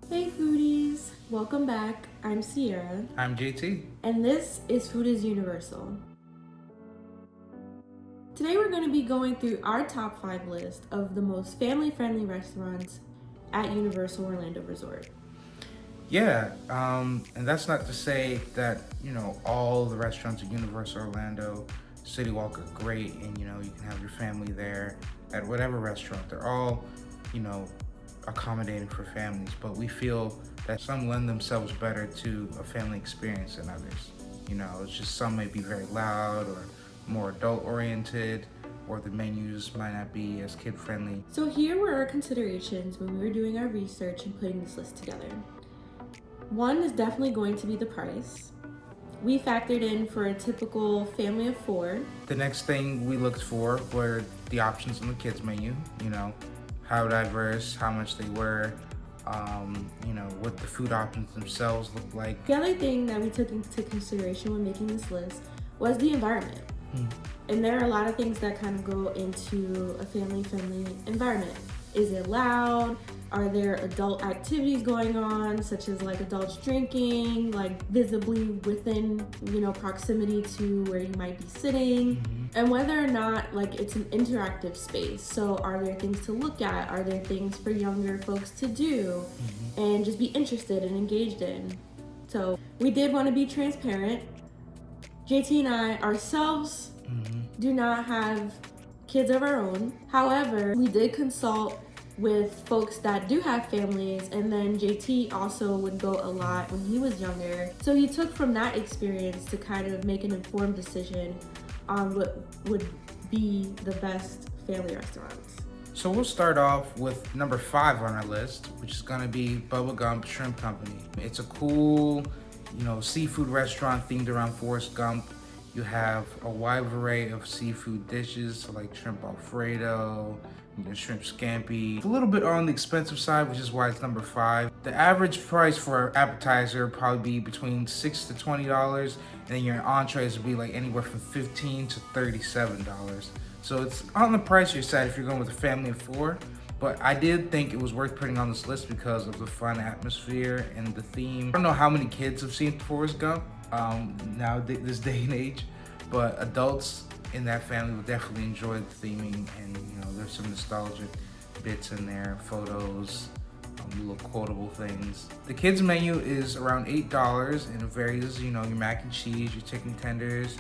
Hey foodies! Welcome back. I'm Sierra. I'm JT. And this is Food is Universal. Today we're going to be going through our top 5 list of the most family-friendly restaurants at Universal Orlando Resort. Yeah, and that's not to say that, all the restaurants at Universal Orlando City Walk are great and, you can have your family there at whatever restaurant. They're all, you know, accommodating for families, but we feel that some lend themselves better to a family experience than others. It's just some may be very loud or more adult oriented, or the menus might not be as kid friendly. So here were our considerations when we were doing our research and putting this list together. One is definitely going to be the price. We factored in for a typical family of 4. The next thing we looked for were the options on the kids menu, how diverse, how much they were, what the food options themselves looked like. The other thing that we took into consideration when making this list was the environment. And there are a lot of things that kind of go into a family-friendly environment. Is it loud? Are there adult activities going on, such as like adults drinking, like visibly within, proximity to where you might be sitting? And whether or not like it's an interactive space. So are there things to look at? Are there things for younger folks to do and just be interested and engaged in? So we did want to be transparent. JT and I ourselves do not have kids of our own. However, we did consult with folks that do have families, and then JT also would go a lot when he was younger. So he took from that experience to kind of make an informed decision on what would be the best family restaurants. So we'll start off with number 5 on our list, which is gonna be Bubba Gump Shrimp Company. It's a cool, seafood restaurant themed around Forrest Gump. You have a wide array of seafood dishes, so like shrimp Alfredo, shrimp scampi. It's a little bit on the expensive side, which is why it's number 5. The average price for an appetizer would probably be between $6 to $20, and then your entrees would be like anywhere from $15 to $37. So it's on the pricier side if you're going with a family of 4. But I did think it was worth putting on this list because of the fun atmosphere and the theme. I don't know how many kids have seen Forrest Gump now this day and age, but adults in that family will definitely enjoy the theming, and there's some nostalgic bits in there, photos, little quotable things. The kids menu is around $8 and it varies, your mac and cheese, your chicken tenders,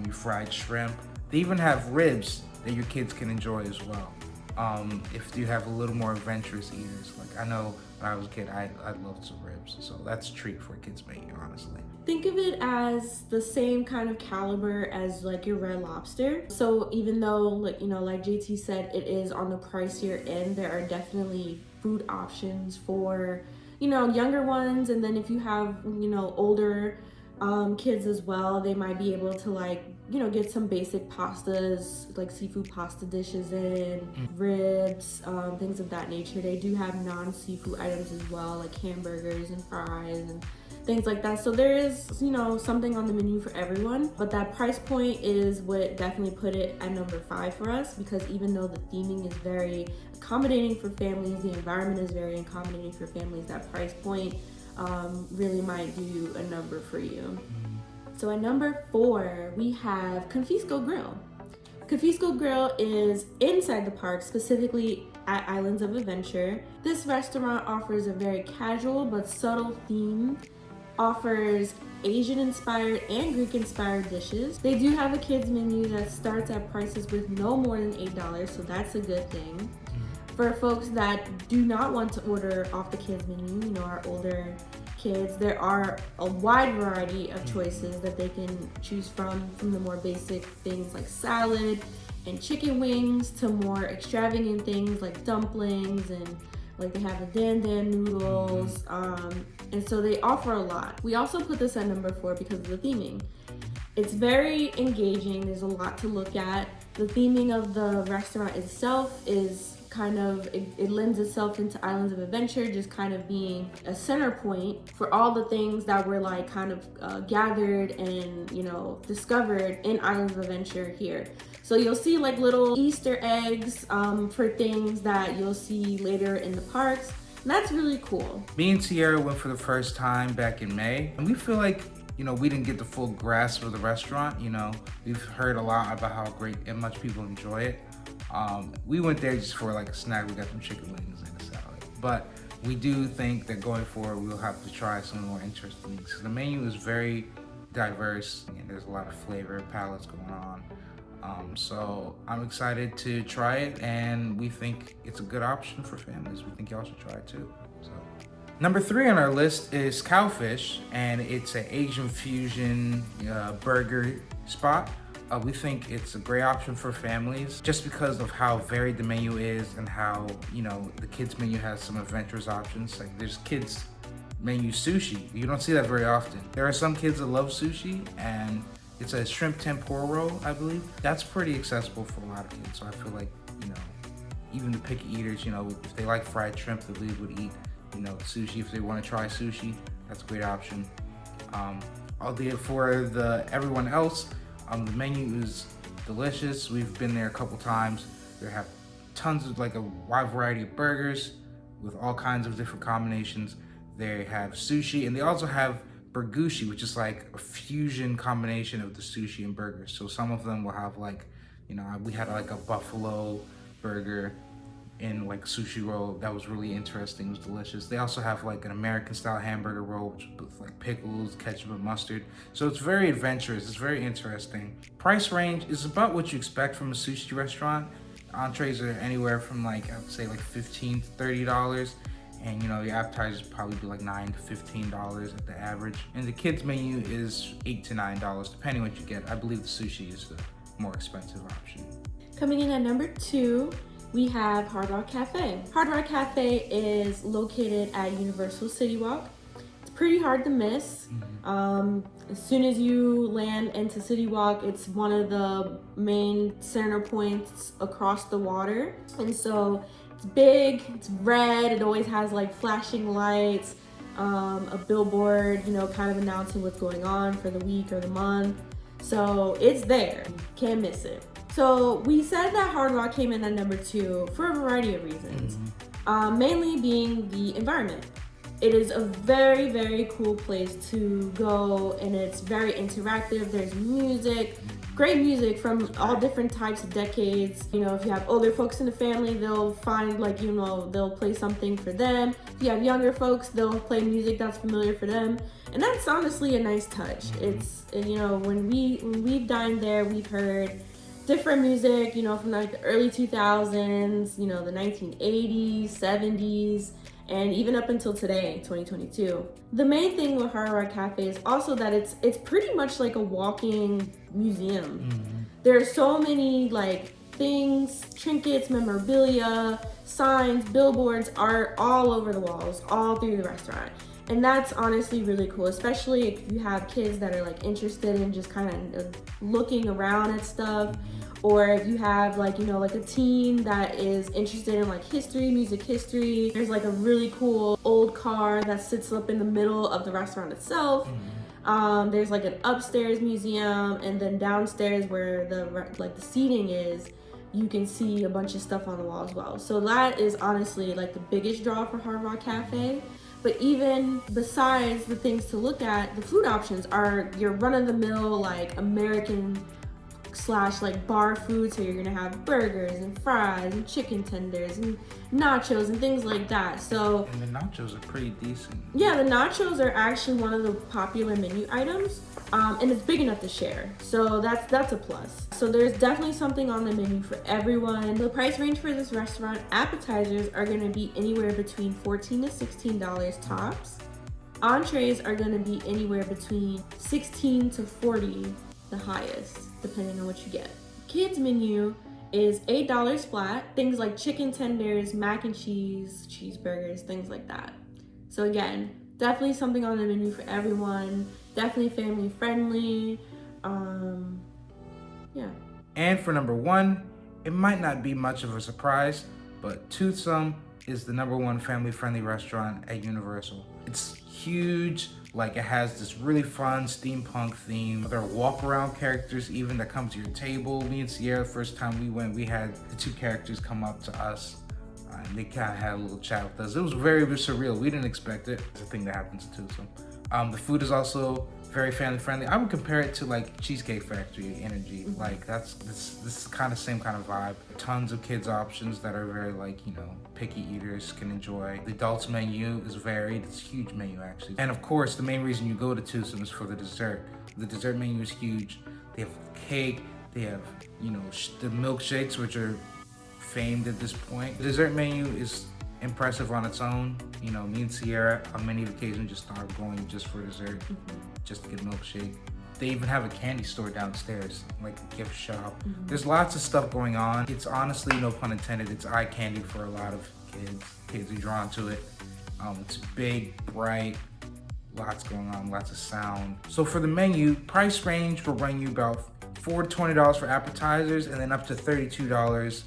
your fried shrimp. They even have ribs that your kids can enjoy as well. If you have a little more adventurous eaters, like I know when I was a kid, I loved some ribs, so that's a treat for a kid's menu, honestly. Think of it as the same kind of caliber as like your Red Lobster. So even though, like JT said, it is on the pricier end, there are definitely food options for, younger ones. And then if you have, older kids as well, they might be able to get some basic pastas, like seafood pasta dishes in, ribs, things of that nature. They do have non-seafood items as well, like hamburgers and fries and things like that. So there is, something on the menu for everyone, but that price point is what definitely put it at number 5 for us, because even though the theming is very accommodating for families, the environment is very accommodating for families, that price point really might do a number for you. So at number 4, we have Cosco Grill. Cosco Grill is inside the park, specifically at Islands of Adventure. This restaurant offers a very casual but subtle theme, offers Asian-inspired and Greek-inspired dishes. They do have a kids menu that starts at prices with no more than $8, so that's a good thing. For folks that do not want to order off the kids menu, our older kids, there are a wide variety of choices that they can choose from the more basic things like salad and chicken wings to more extravagant things like dumplings, and like they have the dan dan noodles, and so they offer a lot. We also put this at number 4 because of the theming. It's very engaging, there's a lot to look at. The theming of the restaurant itself is it lends itself into Islands of Adventure, just kind of being a center point for all the things that were gathered and discovered in Islands of Adventure here. So you'll see like little Easter eggs for things that you'll see later in the parks. And that's really cool. Me and Sierra went for the first time back in May, and we feel like, you know, we didn't get the full grasp of the restaurant. You know, we've heard a lot about how great and much people enjoy it. We went there just for like a snack. We got some chicken wings and a salad. But we do think that going forward, we'll have to try some more interesting things. The menu is very diverse, and there's a lot of flavor palettes going on. So I'm excited to try it, and we think it's a good option for families. We think y'all should try it too. So, number 3 on our list is Cowfish, and it's an Asian fusion burger spot. We think it's a great option for families just because of how varied the menu is and how, you know, the kids menu has some adventurous options. Like there's kids menu sushi. You don't see that very often. There are some kids that love sushi, and it's a shrimp tempura roll, I believe. That's pretty accessible for a lot of kids. So I feel like, you know, even the picky eaters, you know, if they like fried shrimp, they would eat, you know, sushi. If they want to try sushi, that's a great option. Albeit for everyone else, the menu is delicious. We've been there a couple times. They have tons of, like, a wide variety of burgers with all kinds of different combinations. They have sushi, and they also have burgushi, which is like a fusion combination of the sushi and burgers. So some of them will have, like, you know, we had like a buffalo burger in like sushi roll that was really interesting. It was delicious. They also have like an American style hamburger roll with like pickles, ketchup, and mustard. So it's very adventurous. It's very interesting. Price range is about what you expect from a sushi restaurant. Entrees are anywhere from like, I would say like $15 to $30. And you know, your appetizers probably be like $9 to $15 at the average. And the kids menu is $8 to $9, depending what you get. I believe the sushi is the more expensive option. Coming in at number 2, we have Hard Rock Cafe. Hard Rock Cafe is located at Universal City Walk. It's pretty hard to miss. As soon as you land into City Walk, it's one of the main center points across the water. And so it's big, it's red, it always has like flashing lights, a billboard, you know, kind of announcing what's going on for the week or the month. So it's there, can't miss it. So we said that Hard Rock came in at number 2 for a variety of reasons, mainly being the environment. It is a very, very cool place to go, and it's very interactive. There's music, great music from all different types of decades. You know, if you have older folks in the family, they'll find, like, you know, they'll play something for them. If you have younger folks, they'll play music that's familiar for them. And that's honestly a nice touch. It's, you know, when we've dined there, we've heard different music, you know, from like the early 2000s, you know, the 1980s, 70s, and even up until today, 2022. The main thing with Hard Rock Cafe is also that it's pretty much like a walking museum. There are so many like things, trinkets, memorabilia, signs, billboards, art all over the walls, all through the restaurant. And that's honestly really cool, especially if you have kids that are like interested in just kind of looking around at stuff, or if you have like, you know, like a teen that is interested in like history, music history. There's like a really cool old car that sits up in the middle of the restaurant itself. There's like an upstairs museum, and then downstairs where the seating is, you can see a bunch of stuff on the wall as well. So that is honestly like the biggest draw for Hard Rock Cafe. But even besides the things to look at, the food options are your run-of-the-mill like American / like bar food. So you're gonna have burgers and fries and chicken tenders and nachos and things like that. So, and the nachos are pretty decent. Yeah, the nachos are actually one of the popular menu items, and it's big enough to share. So that's a plus. So there's definitely something on the menu for everyone. The price range for this restaurant, appetizers are gonna be anywhere between $14 to $16 tops. Entrees are gonna be anywhere between $16 to $40, the highest, depending on what you get. Kids menu is $8 flat, things like chicken tenders, mac and cheese, cheeseburgers, things like that. So again, definitely something on the menu for everyone, definitely family friendly. Yeah. And for number 1, it might not be much of a surprise, but Toothsome is the number 1 family friendly restaurant at Universal. It's huge. Like, it has this really fun steampunk theme. There are walk around characters even that come to your table. Me and Sierra, the first time we went, we had the 2 characters come up to us and they kind of had a little chat with us. It was very surreal. We didn't expect it. It's a thing that happens too. So, the food is also very family friendly. I would compare it to like Cheesecake Factory energy. Like this is kind of same kind of vibe. Tons of kids options that are very like, you know, picky eaters can enjoy. The adults menu is varied. It's a huge menu actually. And of course, the main reason you go to Twosome is for the dessert. The dessert menu is huge. They have cake. They have, you know, the milkshakes, which are famed at this point. The dessert menu is impressive on its own. You know, me and Sierra on many occasions just started going just for dessert, just to get a milkshake. They even have a candy store downstairs, like a gift shop. There's lots of stuff going on. It's honestly, no pun intended, it's eye candy for a lot of kids. Kids are drawn to it. It's big, bright, lots going on, lots of sound. So for the menu, price range will run you about $4 to $20 for appetizers, and then up to $32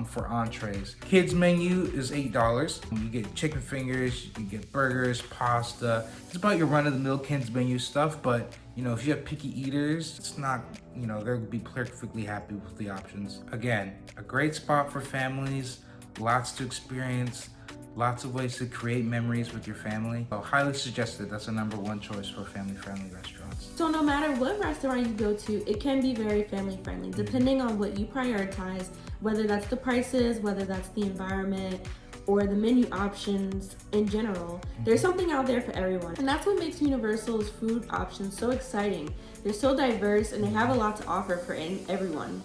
for entrees. Kids menu is $8. You get chicken fingers, you get burgers, pasta. It's about your run-of-the-mill kids menu stuff, but you know, if you have picky eaters, it's not, you know, they'll be perfectly happy with the options. Again, a great spot for families, lots to experience, lots of ways to create memories with your family. So highly suggested. That's a #1 choice for family-friendly restaurants. So no matter what restaurant you go to, it can be very family friendly, depending on what you prioritize, whether that's the prices, whether that's the environment, or the menu options in general. There's something out there for everyone. And that's what makes Universal's food options so exciting. They're so diverse and they have a lot to offer for everyone.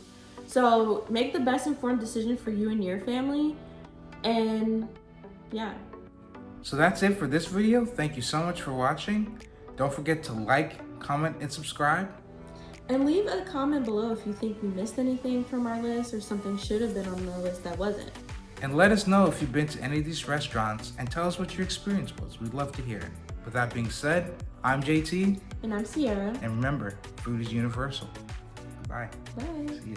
So make the best informed decision for you and your family. And yeah. So that's it for this video. Thank you so much for watching. Don't forget to like, comment, and subscribe. And leave a comment below if you think we missed anything from our list or something should have been on the list that wasn't. And let us know if you've been to any of these restaurants and tell us what your experience was. We'd love to hear it. With that being said, I'm JT. And I'm Sierra. And remember, food is universal. Bye. Bye. See ya.